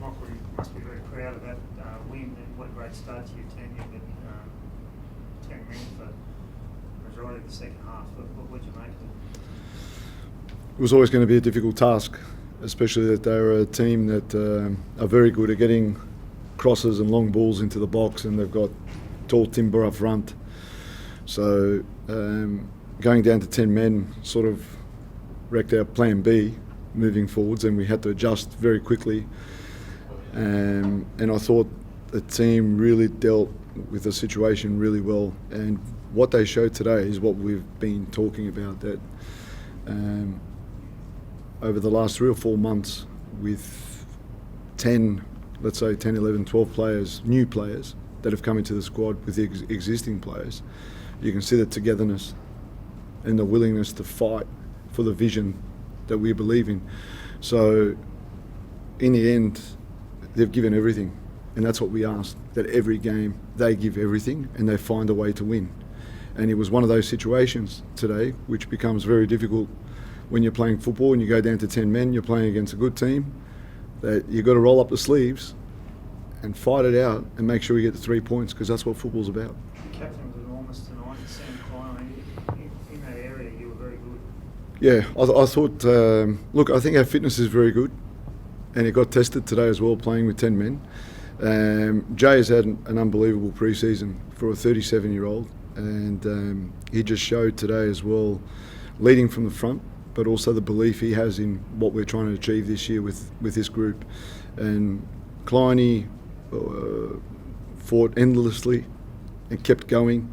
Michael must be very proud of that win, and what a great start to your tenure. But 10 men for the majority of the second half. What would you make of it? It was always going to be a difficult task, especially that they were a team that are very good at getting crosses and long balls into the box, and they've got tall timber up front. So going down to 10 men sort of wrecked our plan B moving forwards, and we had to adjust very quickly. And I thought the team really dealt with the situation really well. And what they showed today is what we've been talking about, that over the last 3 or 4 months with 10, let's say 10, 11, 12 players, new players that have come into the squad with the existing players, you can see the togetherness and the willingness to fight for the vision that we believe in. So in the end, they've given everything, and that's what we asked, that every game they give everything and they find a way to win. And it was one of those situations today which becomes very difficult when you're playing football and you go down to 10 men, you're playing against a good team, that you've got to roll up the sleeves and fight it out and make sure you get the 3 points, because that's what football's about. The captain was enormous tonight, Sam Klein. In that area, you were very good. Yeah, I thought, look, I think our fitness is very good, and it got tested today as well, playing with 10 men. Jay has had an unbelievable pre-season for a 37-year-old, and he just showed today as well, leading from the front, but also the belief he has in what we're trying to achieve this year with this group. And Kleiny fought endlessly and kept going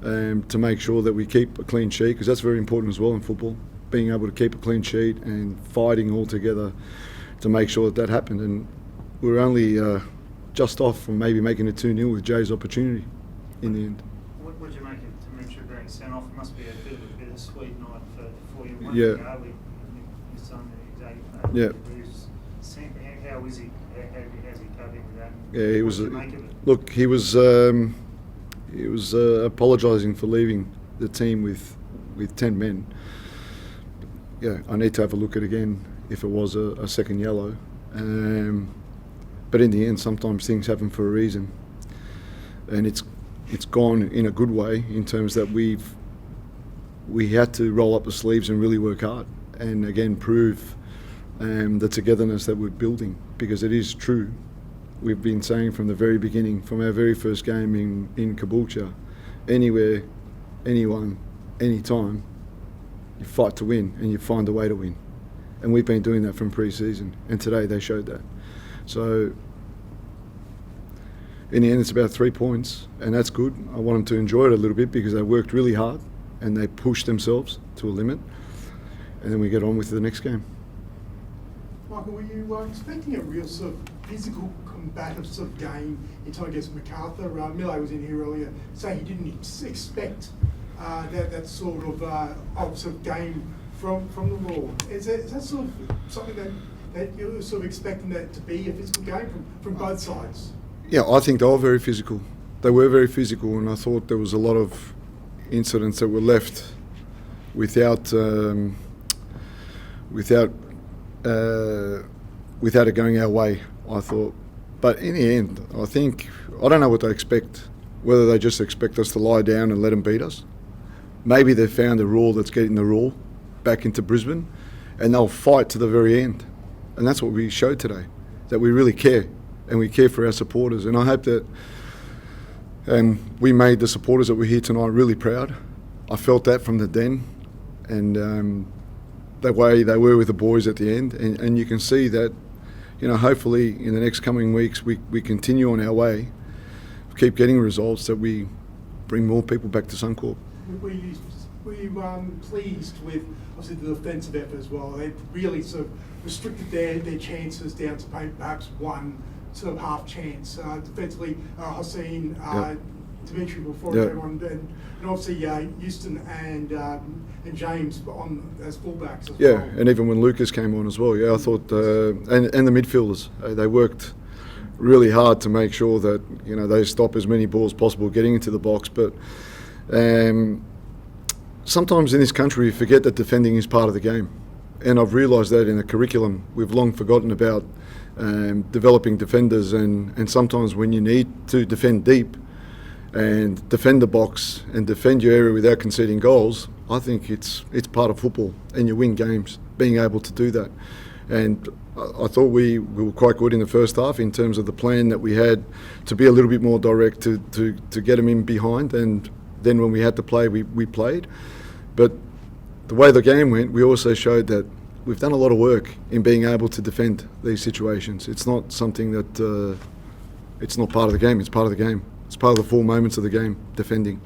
to make sure that we keep a clean sheet, because that's very important as well in football, being able to keep a clean sheet and fighting all together to make sure that happened. And we were only just off from maybe making it 2-0 with Jay's opportunity in the end. What would you make of Demetri being sent off? It must be a bit of a bittersweet night for you. Yeah. Your son, Yeah. How is he? How's he coping with that? Yeah, he was. What did you make of it? Look, he was apologising for leaving the team with 10 men. Yeah, I need to have a look at it again if it was a second yellow. But in the end, sometimes things happen for a reason, and it's gone in a good way in terms that we had to roll up the sleeves and really work hard, and again prove the togetherness that we're building, because it is true. We've been saying from the very beginning, from our very first game in Caboolture, anywhere, anyone, anytime, you fight to win and you find a way to win. And we've been doing that from pre-season, and today they showed that. So in the end, it's about 3 points, and that's good. I want them to enjoy it a little bit because they worked really hard and they pushed themselves to a limit, and then we get on with the next game. Michael, were you expecting a real sort of physical, combative sort of game in time against Macarthur? Millet was in here earlier saying he didn't expect that sort of game from the Raw. Is that sort of something that you're sort of expecting that to be a physical game from both sides? Yeah, I think they were very physical. They were very physical, and I thought there was a lot of incidents that were left without it going our way, I thought. But in the end, I don't know what they expect, whether they just expect us to lie down and let them beat us. Maybe they found a rule that's getting the rule back into Brisbane, and they'll fight to the very end. And that's what we showed today, that we really care, and we care for our supporters. And I hope that we made the supporters that were here tonight really proud. I felt that from the den, and the way they were with the boys at the end. And you can see that, hopefully in the next coming weeks we continue on our way, keep getting results, that we bring more people back to Suncorp. Were you pleased with, obviously, the defensive effort as well? They really sort of restricted their chances down to perhaps one sort of half chance. Defensively, Hossein, Demetri before everyone, and obviously Houston and James as fullbacks as well. And even when Lucas came on as well, I thought, and the midfielders, they worked really hard to make sure that they stop as many balls possible getting into the box. But sometimes in this country we forget that defending is part of the game, and I've realised that in the curriculum we've long forgotten about developing defenders, and sometimes when you need to defend deep and defend the box and defend your area without conceding goals, I think it's part of football, and you win games being able to do that. And I thought we were quite good in the first half in terms of the plan that we had to be a little bit more direct to get them in behind, and then when we had to play, we played. But the way the game went, we also showed that we've done a lot of work in being able to defend these situations. It's not something that it's not part of the game. It's part of the game. It's part of the 4 moments of the game, defending.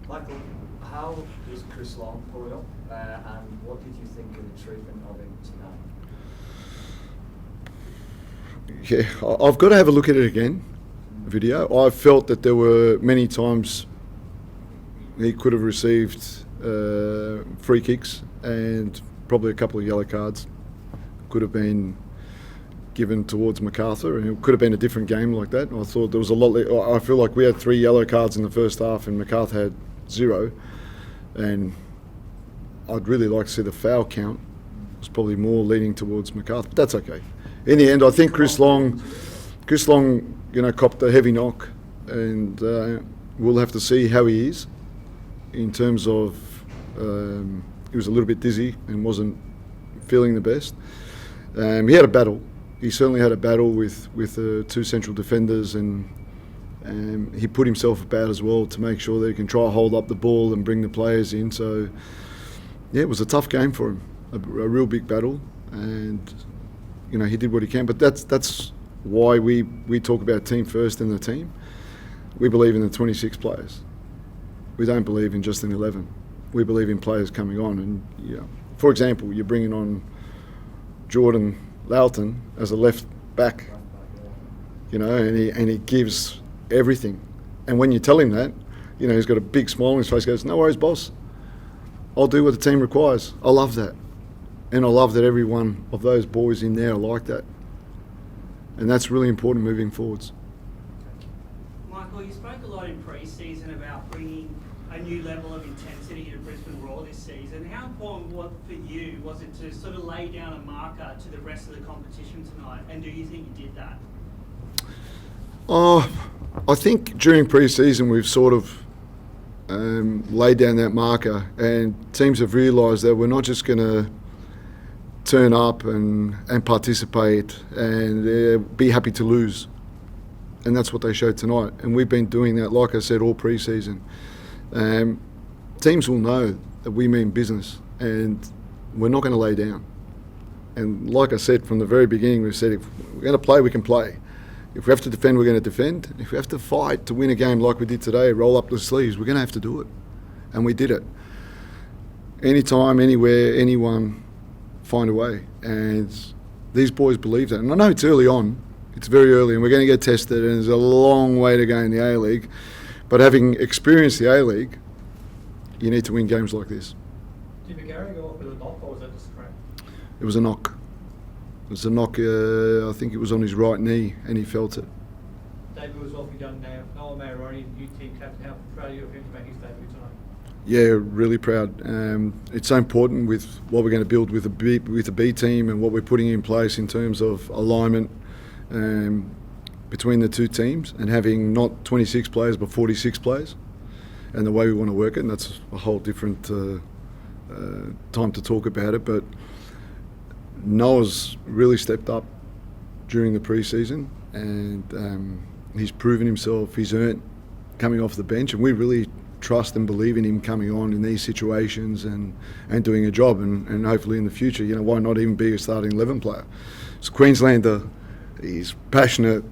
Michael, how is Chris Long pulling up, and what did you think of the treatment of him tonight? Yeah, I've got to have a look at it again, video. I felt that there were many times he could have received free kicks, and probably a couple of yellow cards could have been given towards Macarthur, and it could have been a different game like that. I thought there was a lot. I feel like we had 3 yellow cards in the first half, and Macarthur had 0. And I'd really like to see the foul count. It's probably more leaning towards Macarthur, but that's okay. In the end, I think Chris Long, copped a heavy knock, and we'll have to see how he is in terms of. He was a little bit dizzy and wasn't feeling the best. He had a battle. He certainly had a battle with 2 central defenders, and he put himself about as well to make sure that he can try to hold up the ball and bring the players in. So, yeah, it was a tough game for him, a real big battle, and he did what he can. But that's why we talk about team first in the team. We believe in the 26 players. We don't believe in just an 11. We believe in players coming on, and for example, you're bringing on Jordan Lalton as a left back, and he gives everything. And when you tell him that, he's got a big smile on his face. He goes, "No worries, boss. I'll do what the team requires." I love that, and I love that every one of those boys in there are like that, and that's really important moving forwards. Michael, you spoke a lot in pre-season about bringing a new level of intensity to Brisbane Roar this season. How important for you was it to sort of lay down a marker to the rest of the competition tonight, and do you think you did that? I think during pre-season we've sort of laid down that marker, and teams have realised that we're not just going to turn up and participate and be happy to lose. And that's what they showed tonight. And we've been doing that, like I said, all pre-season. Teams will know that we mean business, and we're not going to lay down. And like I said from the very beginning, we've said if we're going to play, we can play. If we have to defend, we're going to defend. If we have to fight to win a game like we did today, roll up the sleeves, we're going to have to do it. And we did it. Anytime, anywhere, anyone, find a way. And these boys believe that. And I know it's early on. It's very early, and we're going to get tested, and there's a long way to go in the A-League. But having experienced the A-League, you need to win games like this. Did McGarry go up with a knock, or was that just a crack? It was a knock. It was a knock, I think it was on his right knee, and he felt it. David was awfully done now. Noel Mayoroni, new team captain, how proud are you of him to make his debut tonight? Yeah, really proud. It's so important with what we're going to build with the B team and what we're putting in place in terms of alignment between the 2 teams, and having not 26 players but 46 players, and the way we want to work it. And that's a whole different time to talk about it. But Noah's really stepped up during the pre-season, and he's proven himself. He's earned coming off the bench, and we really trust and believe in him coming on in these situations and doing a job, and hopefully in the future, why not even be a starting 11 player. He's a Queenslander, he's passionate,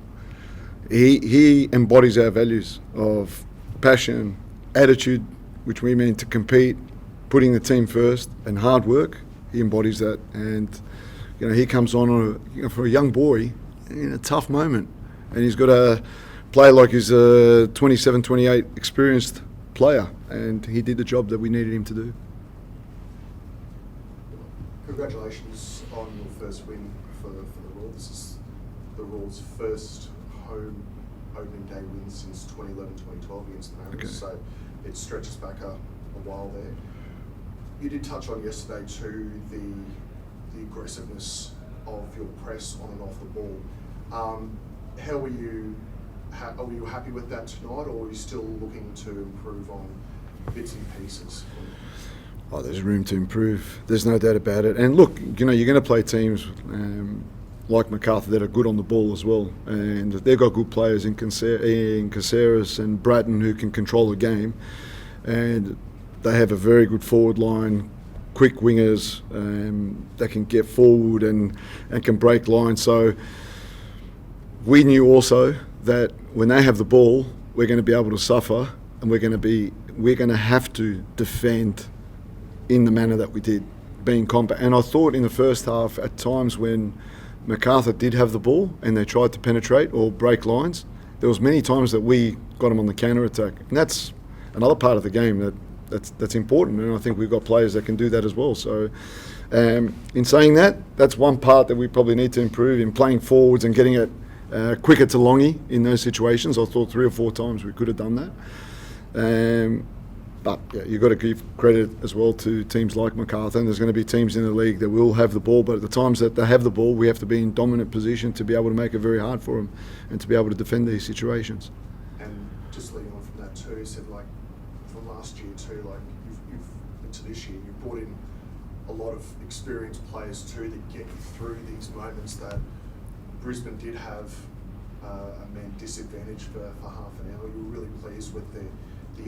he embodies our values of passion, attitude, which we mean to compete, putting the team first, and hard work. He embodies that, and he comes on for a young boy in a tough moment, and he's got to play like he's a 27, 28 experienced player, and he did the job that we needed him to do. Congratulations on your first win for the Roar. This is the Roar's first home opening day win since 2011-2012 against the Mariners, so it stretches back a while there. You did touch on yesterday too the the aggressiveness of your press on and off the ball. How were you? Were you happy with that tonight, or are you still looking to improve on bits and pieces? Oh, there's room to improve. There's no doubt about it. And look, you know, you're going to play teams like Macarthur that are good on the ball as well, and they've got good players in Caceres and Bratton who can control the game, and they have a very good forward line, quick wingers that can get forward and can break lines. So we knew also that when they have the ball, we're going to be able to suffer, and we're going to have to defend in the manner that we did, being compact. And I thought in the first half, at times when Macarthur did have the ball and they tried to penetrate or break lines, there was many times that we got them on the counter attack, and that's another part of the game that's important. And I think we've got players that can do that as well. So, in saying that, that's one part that we probably need to improve in playing forwards and getting it quicker to Longy in those situations. I thought 3 or 4 times we could have done that. But yeah, you've got to give credit as well to teams like Macarthur, and there's going to be teams in the league that will have the ball, but at the times that they have the ball, we have to be in dominant position to be able to make it very hard for them and to be able to defend these situations. And just leading on from that too, you said like from last year too, like you've into this year, you've brought in a lot of experienced players too that get you through these moments that Brisbane did have a man disadvantage for half an hour. You were really pleased with the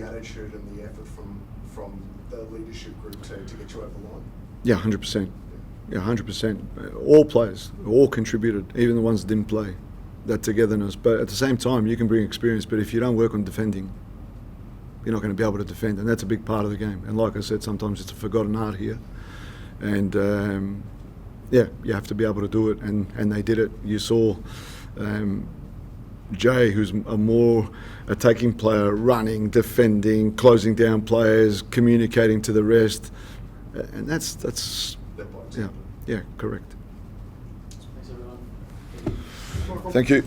attitude and the effort from the leadership group to get you over the line? Yeah, 100%. Yeah, 100%. All players, all contributed, even the ones that didn't play, that togetherness. But at the same time, you can bring experience, but if you don't work on defending, you're not going to be able to defend, and that's a big part of the game. And like I said, sometimes it's a forgotten art here. And yeah, you have to be able to do it, and they did it. You saw Jay, who's a more attacking player, running, defending, closing down players, communicating to the rest, and that's yeah, correct. Thanks everyone. Thank you.